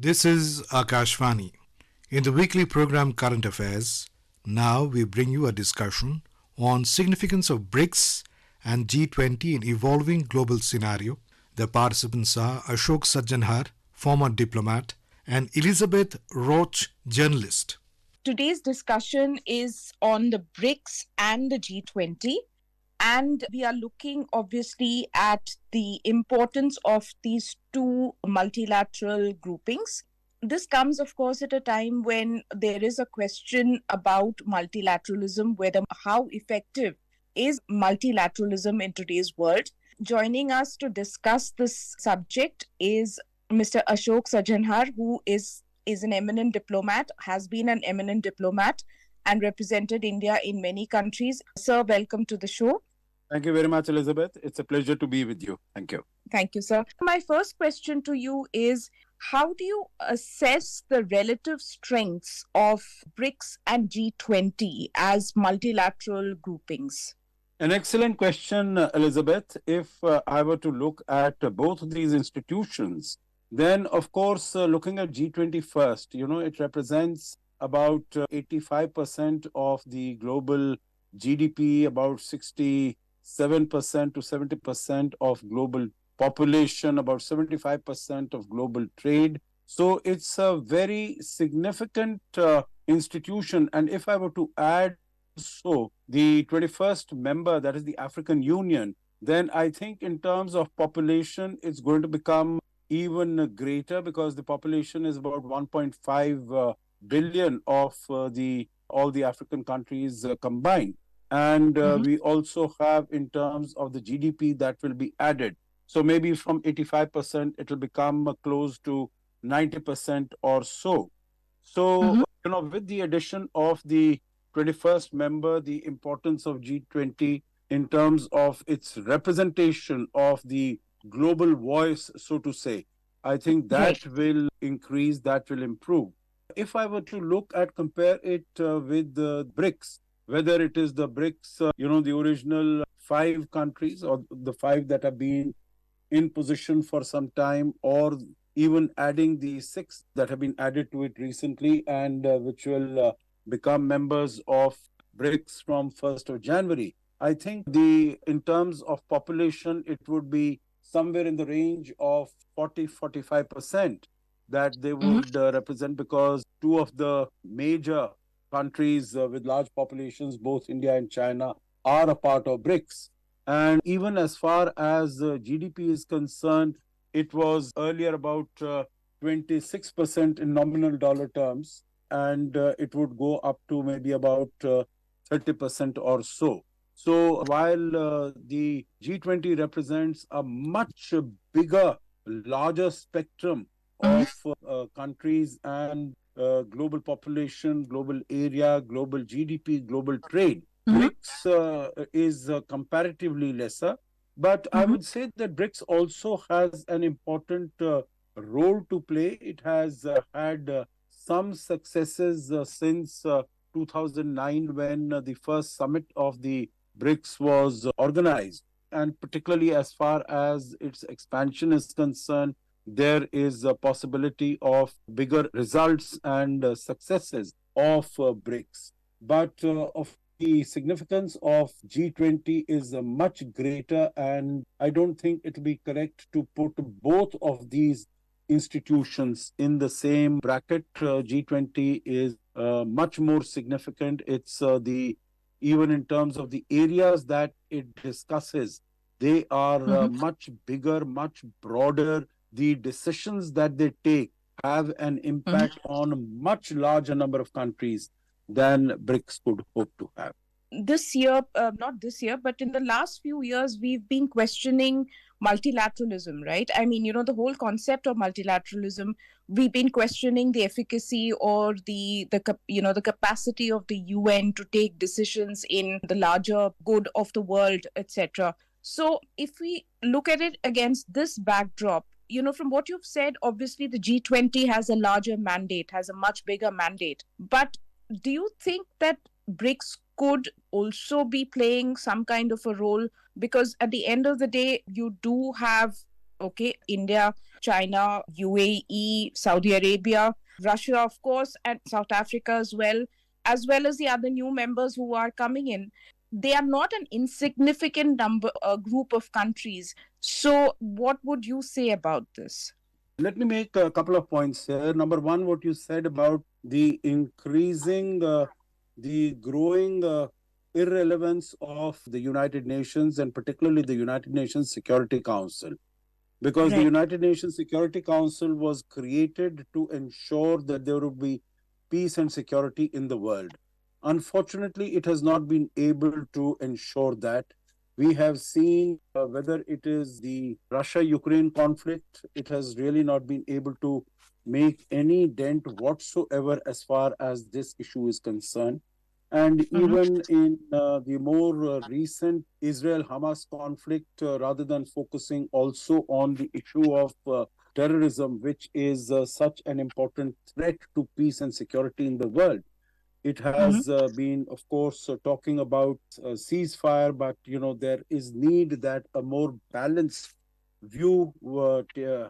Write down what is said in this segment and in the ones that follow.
This is Akashvani. In the weekly program Current Affairs, now we bring you a discussion on significance of BRICS and G20 in evolving global scenario. The participants are Ashok Sajjanhar, former diplomat, and Elizabeth Roach, journalist. Today's discussion is on the BRICS and the G20. And we are looking obviously at the importance of these two multilateral groupings. This comes, of course, at a time when there is a question about multilateralism, whether how effective is multilateralism in today's world. Joining us to discuss this subject is Mr. Ashok Sajjanhar, who is an eminent diplomat, has been an eminent diplomat, and represented India in many countries. Sir, welcome to the show. Thank you very much, Elizabeth. It's a pleasure to be with you. Thank you. Thank you, sir. My first question to you is, how do you assess the relative strengths of BRICS and G20 as multilateral groupings? An excellent question, Elizabeth. If I were to look at both of these institutions, then, of course, looking at G20 first, it represents about 85% of the global GDP, about 67% to 70% of global population, about 75% of global trade. So it's a very significant institution. And if I were to add the 21st member, that is the African Union, then I think in terms of population, it's going to become even greater, because the population is about 1.5 billion of all the African countries combined. And we also have, in terms of the GDP, that will be added. So maybe from 85%, it will become close to 90% or so. So, with the addition of the 21st member, the importance of G20 in terms of its representation of the global voice, so to say, I think that will increase, that will improve. If I were to compare it with the BRICS, whether it is the BRICS, the original 5 countries, or the 5 that have been in position for some time, or even adding the 6 that have been added to it recently, and which will become members of BRICS from 1st of January. I think in terms of population, it would be somewhere in the range of 40-45% that they would represent, because 2 of the major countries with large populations, both India and China, are a part of BRICS. And even as far as GDP is concerned, it was earlier about 26% in nominal dollar terms, and it would go up to maybe about 30% or so. So while the G20 represents a much bigger, larger spectrum of countries and global population, global area, global GDP, global trade, BRICS is comparatively lesser. But I would say that BRICS also has an important role to play. It has had some successes since 2009, when the first summit of the BRICS was organized. And particularly as far as its expansion is concerned, there is a possibility of bigger results and successes of BRICS. But of the significance of G20 is much greater, and I don't think it will be correct to put both of these institutions in the same bracket. G20 is much more significant. It's even in terms of the areas that it discusses, they are much bigger, much broader. The decisions that they take have an impact on a much larger number of countries than BRICS could hope to have. This year, not this year, but in the last few years, we've been questioning multilateralism, right? I mean, the whole concept of multilateralism, we've been questioning the efficacy or the capacity of the UN to take decisions in the larger good of the world, etc. So if we look at it against this backdrop, from what you've said, obviously the G20 has a larger mandate, has a much bigger mandate. But do you think that BRICS could also be playing some kind of a role? Because at the end of the day, you do have Okay, India, China, UAE, Saudi Arabia, Russia, of course, and South Africa as well as the other new members who are coming in. They are not an insignificant number, group of countries. So, what would you say about this? Let me make a couple of points here. Number one, what you said about the increasing, the growing irrelevance of the United Nations and particularly the United Nations Security Council. Because the Right. United Nations Security Council was created to ensure that there would be peace and security in the world. Unfortunately, it has not been able to ensure that. We have seen whether it is the Russia Ukraine conflict, it has really not been able to make any dent whatsoever as far as this issue is concerned. And Mm-hmm. even in the more recent Israel Hamas conflict, rather than focusing also on the issue of terrorism, which is such an important threat to peace and security in the world, it Mm-hmm. has been, of course, talking about ceasefire, but there is need that a more balanced view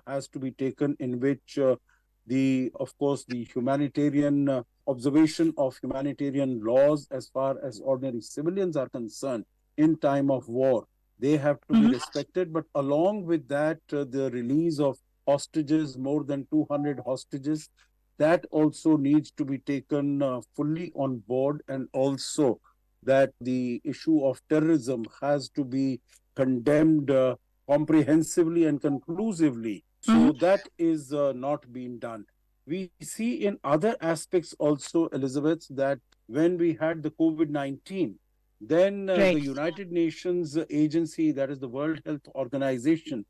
has to be taken, in which of course, the humanitarian observation of humanitarian laws as far as ordinary civilians are concerned in time of war, they have to be Mm-hmm. respected. But along with that, the release of hostages, more than 200 hostages, that also needs to be taken fully on board, and also that the issue of terrorism has to be condemned comprehensively and conclusively. Mm-hmm. So that is not being done. We see in other aspects also, Elizabeth, that when we had the COVID-19, then Right. the United Nations agency, that is the World Health Organization,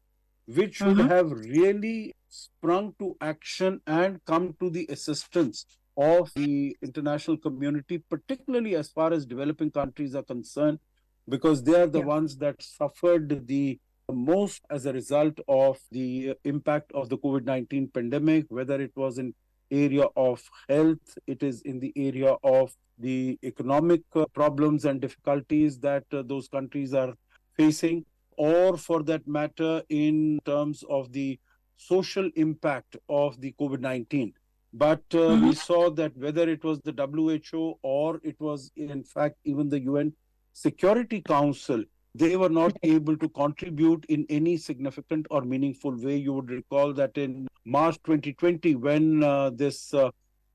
which should Mm-hmm. have really sprung to action and come to the assistance of the international community, particularly as far as developing countries are concerned, because they are the Yeah. ones that suffered the most as a result of the impact of the COVID-19 pandemic, whether it was in area of health, it is in the area of the economic problems and difficulties that those countries are facing, or for that matter, in terms of the social impact of the COVID 19. But Mm-hmm. we saw that whether it was the WHO or it was, in fact, even the UN Security Council, they were not able to contribute in any significant or meaningful way. You would recall that in March 2020, when this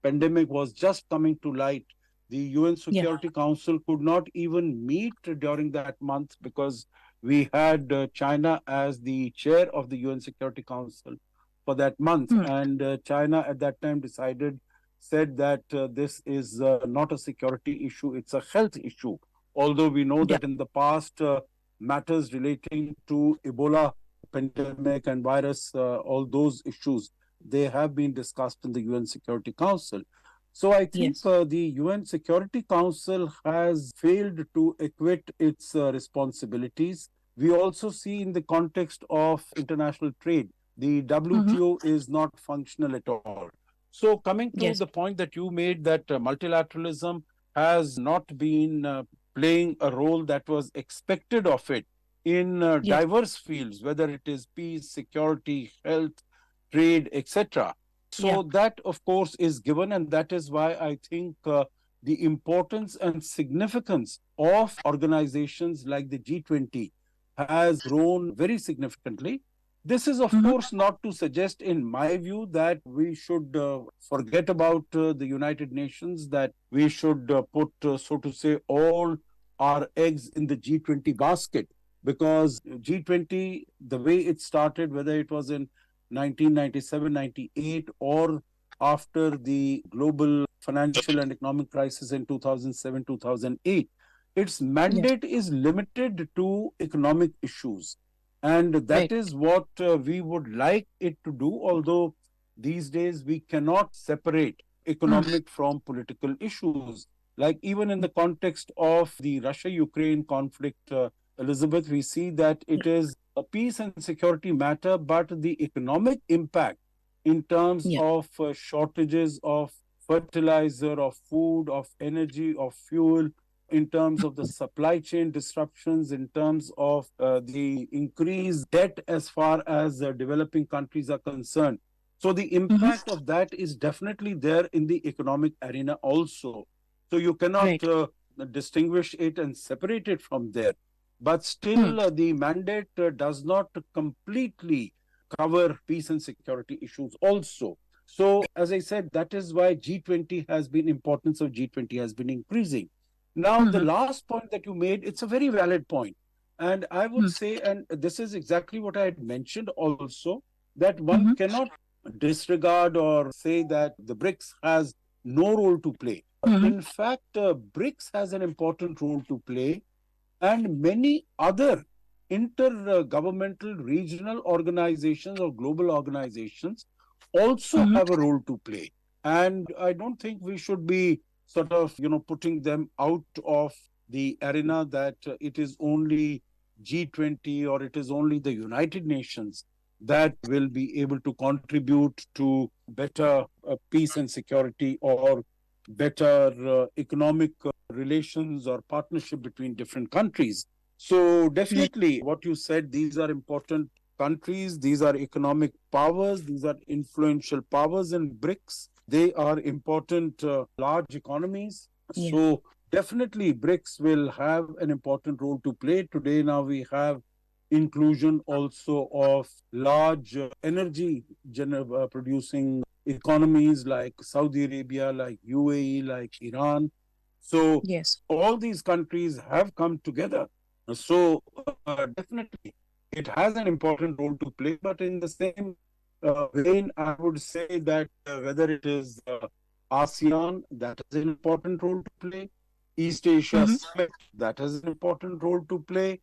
pandemic was just coming to light, the UN Yeah. Security Council could not even meet during that month, because we had China as the chair of the UN Security Council for that month. Mm. And China at that time said that this is not a security issue, it's a health issue. Although we know Yeah. that in the past, matters relating to Ebola pandemic and virus, all those issues, they have been discussed in the UN Security Council. So I think Yes. the UN Security Council has failed to acquit its responsibilities. We also see in the context of international trade, the Mm-hmm. WTO is not functional at all. So coming to Yes. the point that you made, that multilateralism has not been playing a role that was expected of it in Yes. diverse fields, whether it is peace, security, health, trade, etc. Yeah. So that, of course, is given, and that is why I think the importance and significance of organizations like the G20 has grown very significantly. This is, of Mm-hmm. course, not to suggest, in my view, that we should forget about the United Nations, that we should put, so to say, all our eggs in the G20 basket, because G20, the way it started, whether it was in 1997, 98, or after the global financial and economic crisis in 2007, 2008, its Yes. mandate is limited to economic issues. And that Right. is what we would like it to do, although these days we cannot separate Mm. economic from political issues. Like even in the context of the Russia Ukraine conflict, Elizabeth, we see that Yeah. it is a peace and security matter, but the economic impact in terms Yeah. of shortages of fertilizer, of food, of energy, of fuel, in terms of the supply chain disruptions, in terms of the increased debt as far as developing countries are concerned. So the impact of that is definitely there in the economic arena also. So you cannot Right. distinguish it and separate it from there. But still, the mandate does not completely cover peace and security issues also. So, as I said, that is why G20 has been, importance of G20 has been increasing. Now, the last point that you made, it's a very valid point. And I would say, and this is exactly what I had mentioned also, that one cannot disregard or say that the BRICS has no role to play. In fact, BRICS has an important role to play, and many other intergovernmental regional organizations or global organizations also have a role to play. And I don't think we should be sort of, putting them out of the arena that it is only G20 or it is only the United Nations that will be able to contribute to better peace and security or better economic relations or partnership between different countries. So definitely what you said, these are important countries, these are economic powers, these are influential powers in BRICS. They are important large economies. Yeah. So definitely BRICS will have an important role to play. Today now we have inclusion also of large energy producing economies like Saudi Arabia, like UAE, like Iran. So Yes. all these countries have come together. So definitely it has an important role to play, but in the same vein, I would say that whether it is ASEAN, that has an important role to play, East Asia Summit, that has an important role to play,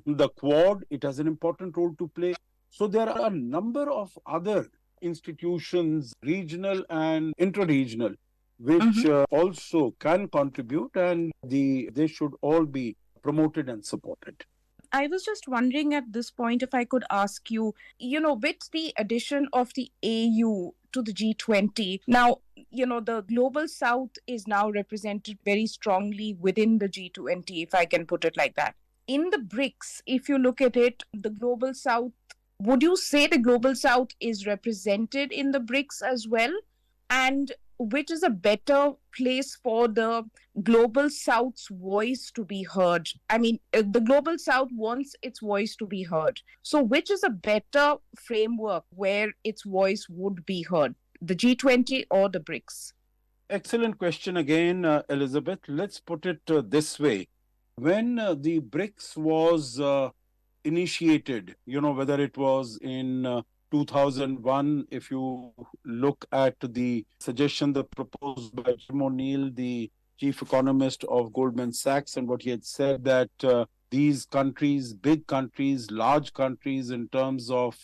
the Quad, it has an important role to play. So there are a number of other institutions, regional and intra-regional, which also can contribute, and they should all be promoted and supported. I was just wondering at this point if I could ask you, with the addition of the AU to the G20, now, the global south is now represented very strongly within the G20, if I can put it like that. In the BRICS, if you look at it, the global south, would you say the global south is represented in the BRICS as well? And which is a better place for the global south's voice to be heard? I mean, the global south wants its voice to be heard. So which is a better framework where its voice would be heard, the G20 or the BRICS? Excellent question again, Elizabeth. Let's put it this way. When the BRICS was initiated, whether it was in 2001, if you look at the suggestion that proposed by Jim O'Neill, the chief economist of Goldman Sachs, and what he had said that these countries, big countries, large countries in terms of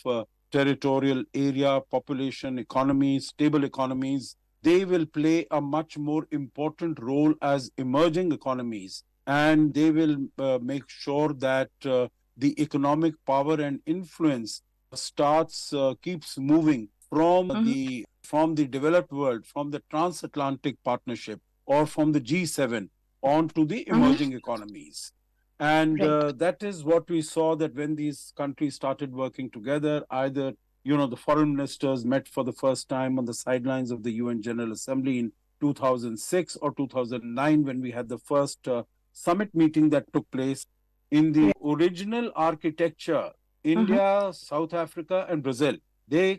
territorial area, population, economy, stable economies, they will play a much more important role as emerging economies. And they will make sure that the economic power and influence keeps moving from the developed world, from the transatlantic partnership, or from the G7 on to the emerging economies. And that is what we saw, that when these countries started working together, either the foreign ministers met for the first time on the sidelines of the UN General Assembly in 2006 or 2009, when we had the first summit meeting that took place. In the original architecture, India, South Africa, and Brazil, they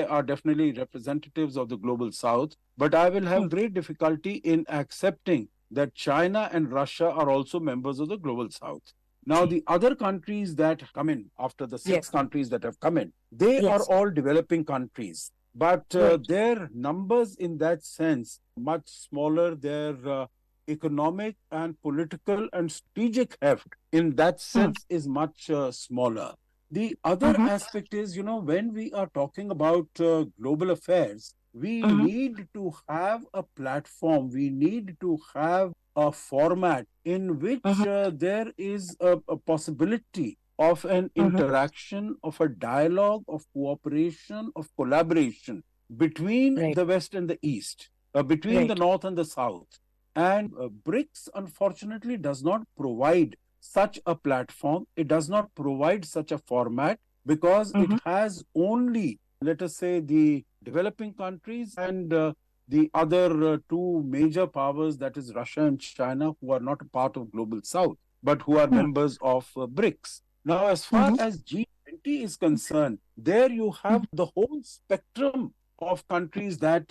are definitely representatives of the global south. But I will have great difficulty in accepting that China and Russia are also members of the global south. Now, the other countries that come in, after the six countries that have come in, they are all developing countries. But their numbers in that sense, much smaller. Their economic and political and strategic heft in that sense is much smaller. The other aspect is, when we are talking about global affairs, we need to have a platform, we need to have a format in which there is a possibility of an interaction, of a dialogue, of cooperation, of collaboration between the West and the East, between the North and the South. And BRICS, unfortunately, does not provide such a platform. It does not provide such a format because it Mm-hmm. has only, let us say, the developing countries and the other two major powers, that is Russia and China, who are not a part of Global South, but who are members of BRICS. Now, as far Mm-hmm. as G20 is concerned, there you have the whole spectrum of countries that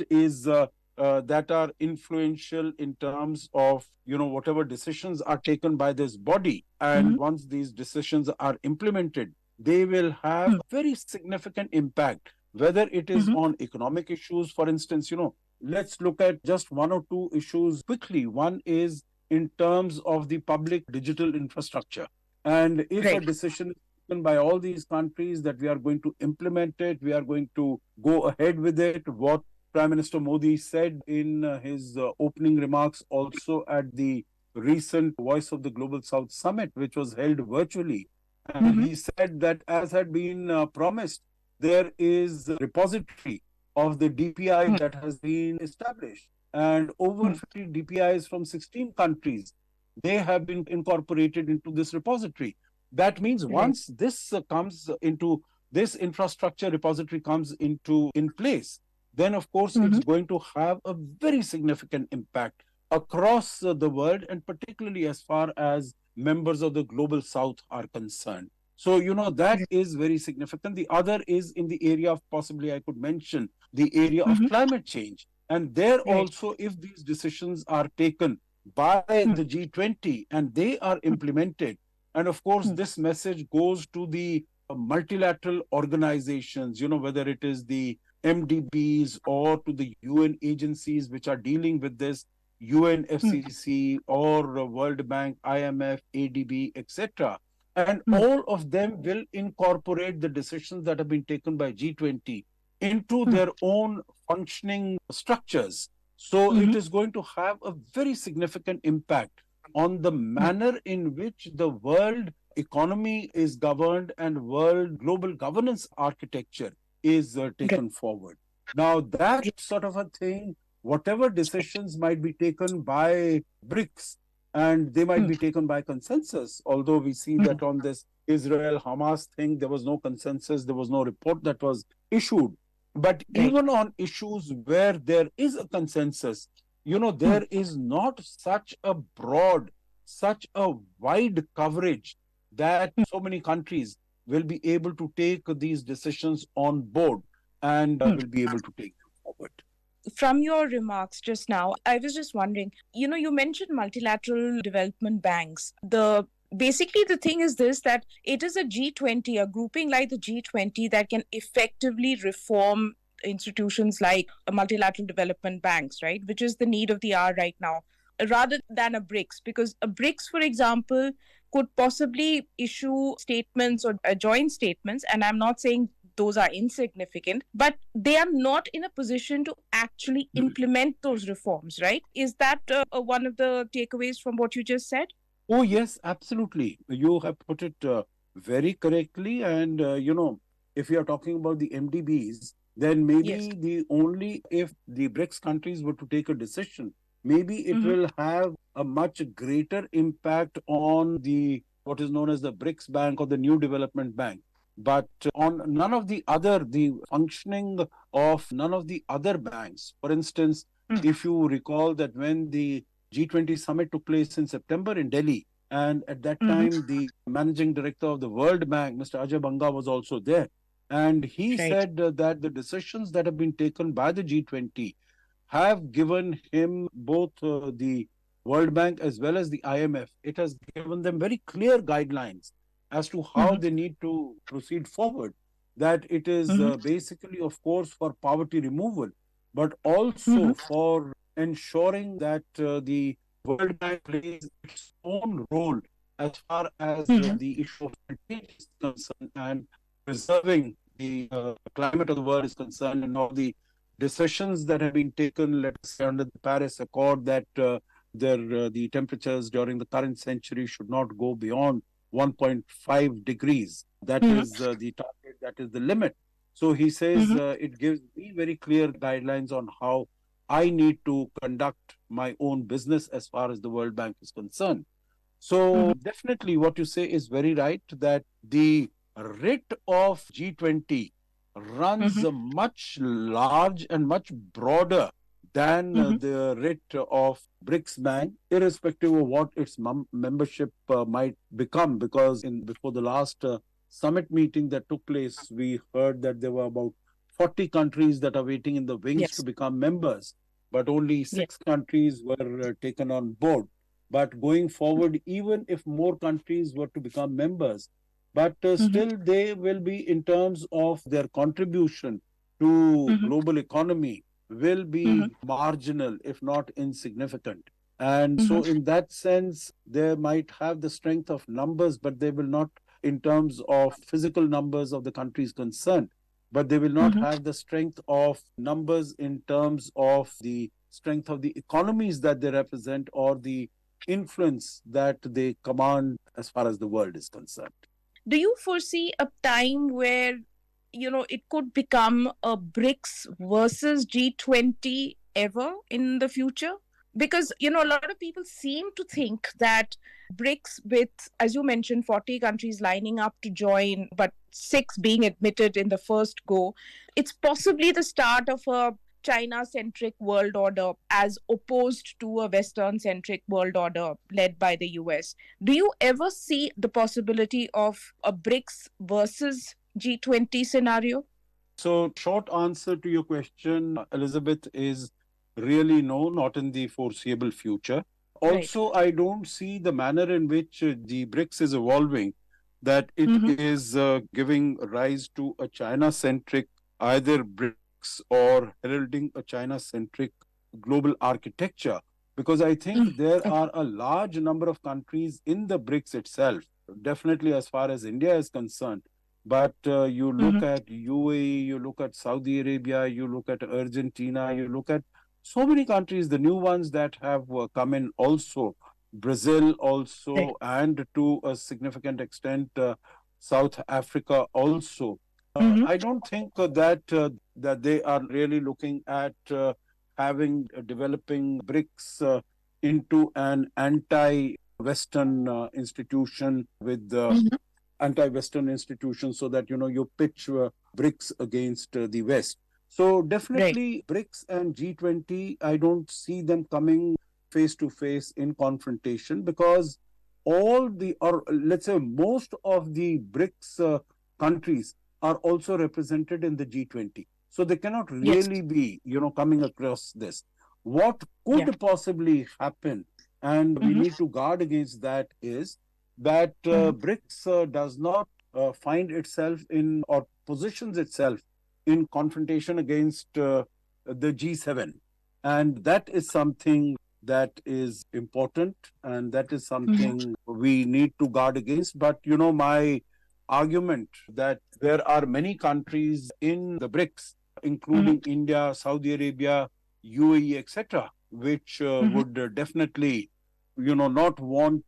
are influential in terms of whatever decisions are taken by this body, and Mm-hmm. once these decisions are implemented, they will have a very significant impact, whether it is Mm-hmm. on economic issues. For instance, let's look at just one or two issues quickly. One is in terms of the public digital infrastructure, and if a Right. decision is taken by all these countries that we are going to implement it, we are going to go ahead with it, what Prime Minister Modi said in his opening remarks also at the recent Voice of the Global South Summit, which was held virtually. And Mm-hmm. he said that, as had been promised, there is a repository of the DPI that has been established. And over 50 DPIs from 16 countries, they have been incorporated into this repository. That means Right. once this infrastructure repository comes into in place, then of course Mm-hmm. it's going to have a very significant impact across the world, and particularly as far as members of the Global South are concerned. So, that is very significant. The other is in the area of, possibly I could mention, the area of Mm-hmm. climate change. And there Right. also, if these decisions are taken by the G20 and they are implemented, and of course, Mm-hmm. this message goes to the multilateral organizations, whether it is the MDBs or to the UN agencies which are dealing with this, UNFCCC or World Bank, IMF, ADB, etc. And all of them will incorporate the decisions that have been taken by G20 into their own functioning structures. So Mm-hmm. it is going to have a very significant impact on the manner in which the world economy is governed and world global governance architecture is Right. taken forward. Now, that sort of a thing, whatever decisions might be taken by BRICS, and they might be taken by consensus, although we see that on this Israel Hamas thing, there was no consensus, there was no report that was issued. But Right. even on issues where there is a consensus, there is not such a broad, such a wide coverage that so many countries will be able to take these decisions on board and will be able to take them forward. From your remarks just now, I was just wondering, you mentioned multilateral development banks. Basically the thing is this, that it is a G20, a grouping like the G20 that can effectively reform institutions like multilateral development banks, right? Which is the need of the hour right now, rather than a BRICS. Because a BRICS, for example, could possibly issue statements or joint statements, and I'm not saying those are insignificant, but they are not in a position to actually implement those reforms, right? Is that one of the takeaways from what you just said? Oh, yes, absolutely. You have put it very correctly. And, if you are talking about the MDBs, then Yes. maybe if the BRICS countries were to take a decision, maybe it Mm-hmm. will have a much greater impact on what is known as the BRICS Bank or the New Development Bank. But on the functioning of none of the other banks. For instance, if you recall that when the G20 summit took place in September in Delhi, and at that Mm-hmm. time, the managing director of the World Bank, Mr. Ajay Banga, was also there. And he Right. said that the decisions that have been taken by the G20 have given him both the World Bank as well as the IMF. It has given them very clear guidelines as to how Mm-hmm. they need to proceed forward. That it is Mm-hmm. basically, of course, for poverty removal, but Mm-hmm. also for ensuring that the World Bank plays its own role as far as Mm-hmm. the issue of climate is concerned and preserving the climate of the world is concerned, and all the decisions that have been taken, let us say, under the Paris Accord, that the temperatures during the current century should not go beyond 1.5 degrees. That Mm-hmm. is the target, that is the limit. So he says Mm-hmm. it gives me very clear guidelines on how I need to conduct my own business as far as the World Bank is concerned. So definitely what you say is very right, that the writ of G20 runs Mm-hmm. much large and much broader than Mm-hmm. the writ of BRICS Bank, irrespective of what its membership might become. Because in before the last summit meeting that took place, we heard that there were about 40 countries that are waiting in the wings to Yes. become members, but only Yes. 6 countries were taken on board. But going forward, even if more countries were to become members, but Mm-hmm. still they will be, in terms of their contribution to Mm-hmm. global economy, will Mm-hmm. be marginal, if not insignificant. And Mm-hmm. so in that sense, they might have the strength of numbers, but they will not, in terms of physical numbers of the countries concerned, but they will not Mm-hmm. have the strength of numbers in terms of the strength of the economies that they represent, or the influence that they command as far as the world is concerned. Do you foresee a time where, it could become a BRICS versus G20 ever in the future? Because, a lot of people seem to think that BRICS, with, as you mentioned, 40 countries lining up to join, but six being admitted in the first go, it's possibly the start of a China centric world order as opposed to a Western centric world order led by the US. Do you ever see the possibility of a BRICS versus G20 scenario? So, short answer to your question, Elizabeth, is really no, not in the foreseeable future. Right. Also, I don't see the manner in which the BRICS is evolving, that it Mm-hmm. is giving rise to a China centric either BRICS or heralding a China centric global architecture. Because I think there Okay. are a large number of countries in the BRICS itself, definitely as far as India is concerned. But you Mm-hmm. look at UAE, you look at Saudi Arabia, you look at Argentina, you look at so many countries, the new ones that have come in also, Brazil Right. also, and to a significant extent, South Africa also. Mm-hmm. I don't think that they are really looking at having developing BRICS into an anti-Western institution with Mm-hmm. anti-Western institutions, so that you pitch BRICS against the West. So Right. definitely BRICS and G20, I don't see them coming face to face in confrontation, because all the, or let's say most of the BRICS countries are also represented in the G20. So they cannot Yes. really be, coming across this. What Yeah. could possibly happen, and we Mm-hmm. need to guard against that, is that Mm-hmm. BRICS does not find itself in, or positions itself in confrontation against the G7. And that is something that is important, and that is Mm-hmm. something we need to guard against. But, my argument that there are many countries in the BRICS, Mm-hmm. including India, Saudi Arabia, UAE, etc., which Mm-hmm. would definitely, not want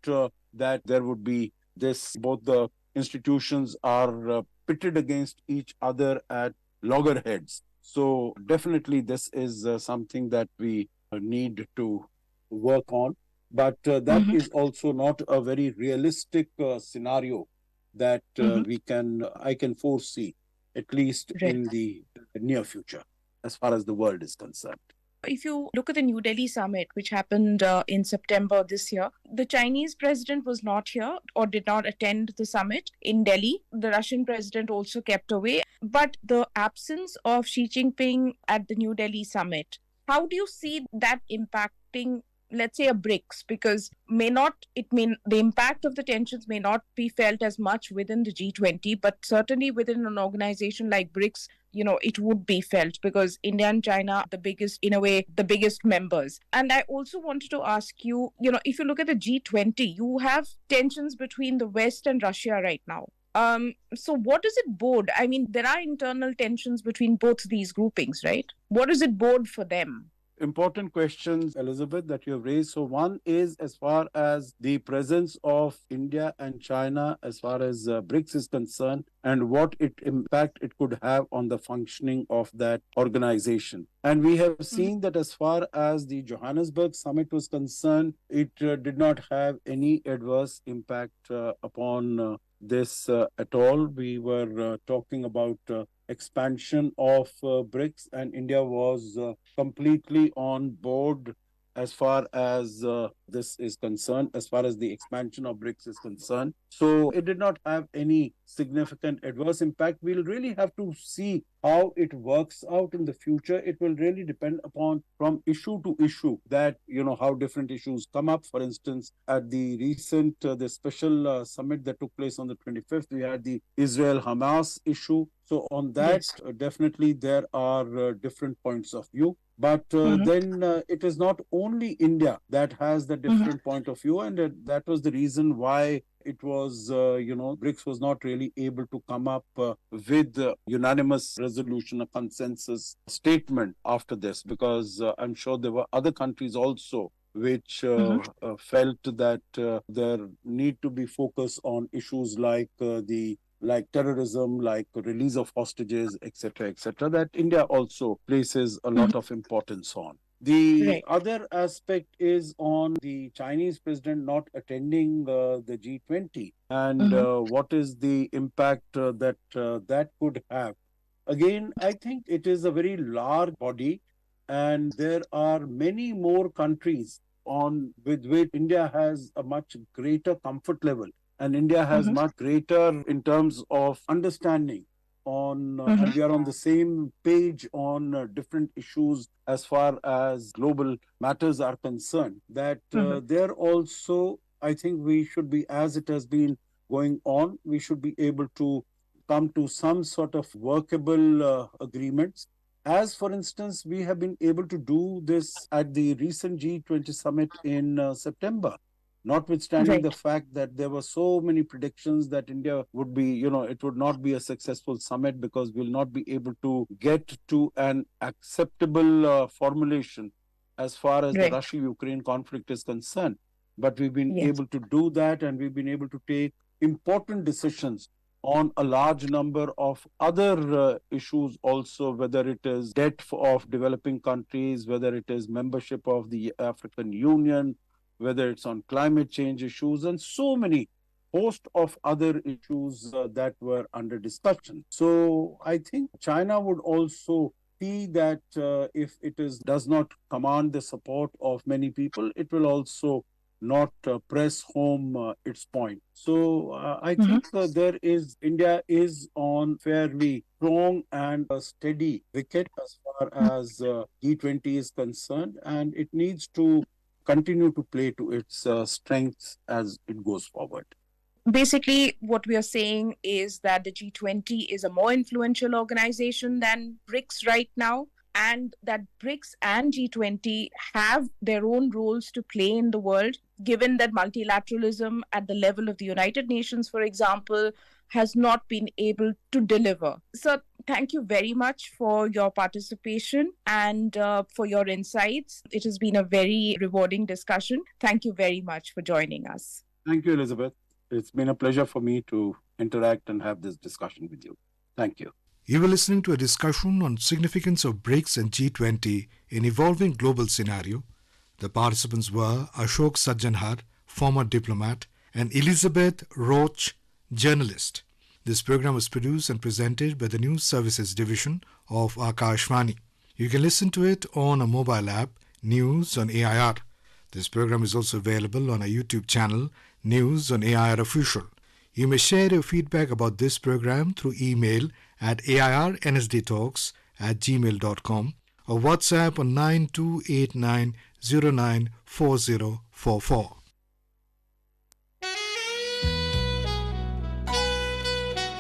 that there would be this, both the institutions are pitted against each other at loggerheads. So definitely this is something that we need to work on. But that Mm-hmm. is also not a very realistic scenario that Mm-hmm. I can foresee, at least Right. in the near future, as far as the world is concerned. If you look at the New Delhi summit, which happened in September this year, the Chinese president was not here or did not attend the summit in Delhi. The Russian president also kept away. But the absence of Xi Jinping at the New Delhi summit, how do you see that impacting, let's say, a BRICS? Because the impact of the tensions may not be felt as much within the G20, but certainly within an organization like BRICS, it would be felt, because India and China are the biggest, in a way, the biggest members. And I also wanted to ask you, if you look at the G20, you have tensions between the West and Russia right now. So what does it bode? I mean, there are internal tensions between both these groupings, right? What does it bode for them? important questions, Elizabeth, that you have raised. So one is as far as the presence of India and China, as far as BRICS is concerned, and what impact it could have on the functioning of that organization. And we have seen that as far as the Johannesburg summit was concerned, it did not have any adverse impact upon this at all. We were talking about expansion of BRICS, and India was completely on board as far as this is concerned, as far as the expansion of BRICS is concerned. So it did not have any significant adverse impact. We'll really have to see how it works out in the future. It will really depend upon from issue to issue that, how different issues come up. For instance, at the recent, the special summit that took place on the 25th, we had the Israel-Hamas issue. So on that, definitely there are different points of view. But then it is not only India that has the different point of view, and that was the reason why it was, BRICS was not really able to come up with a unanimous resolution, a consensus statement after this, because I'm sure there were other countries also which felt that there need to be focus on issues like terrorism, like release of hostages, etc., that India also places a lot of importance on. The other aspect is on the Chinese president not attending the G20, and what is the impact that could have. Again, I think it is a very large body, and there are many more countries with which India has a much greater comfort level. And India has much greater in terms of understanding on, and we are on the same page on different issues as far as global matters are concerned, that there also, I think we should be, as it has been going on, we should be able to come to some sort of workable agreements. As for instance, we have been able to do this at the recent G20 summit in September. Notwithstanding the fact that there were so many predictions that India would be, it would not be a successful summit because we'll not be able to get to an acceptable formulation as far as the Russia-Ukraine conflict is concerned. But we've been able to do that, and we've been able to take important decisions on a large number of other issues also, whether it is debt of developing countries, whether it is membership of the African Union, whether it's on climate change issues, and so many host of other issues that were under discussion. So I think China would also see that if it does not command the support of many people, it will also not press home its point. So I think India is on fairly strong and steady wicket as far as G20 is concerned, and it needs to continue to play to its strengths as it goes forward. Basically, what we are saying is that the G20 is a more influential organization than BRICS right now, and that BRICS and G20 have their own roles to play in the world, given that multilateralism at the level of the United Nations, for example, has not been able to deliver. So thank you very much for your participation and for your insights. It has been a very rewarding discussion. Thank you very much for joining us. Thank you, Elizabeth. It's been a pleasure for me to interact and have this discussion with you. Thank you. You were listening to a discussion on significance of BRICS and G20 in evolving global scenario. The participants were Ashok Sajjanhar, former diplomat, and Elizabeth Roach, journalist. This program was produced and presented by the News Services Division of Akashvani. You can listen to it on a mobile app, News on AIR. This program is also available on our YouTube channel, News on AIR Official. You may share your feedback about this program through email at airnsdtalks@gmail.com or WhatsApp on 9289094044.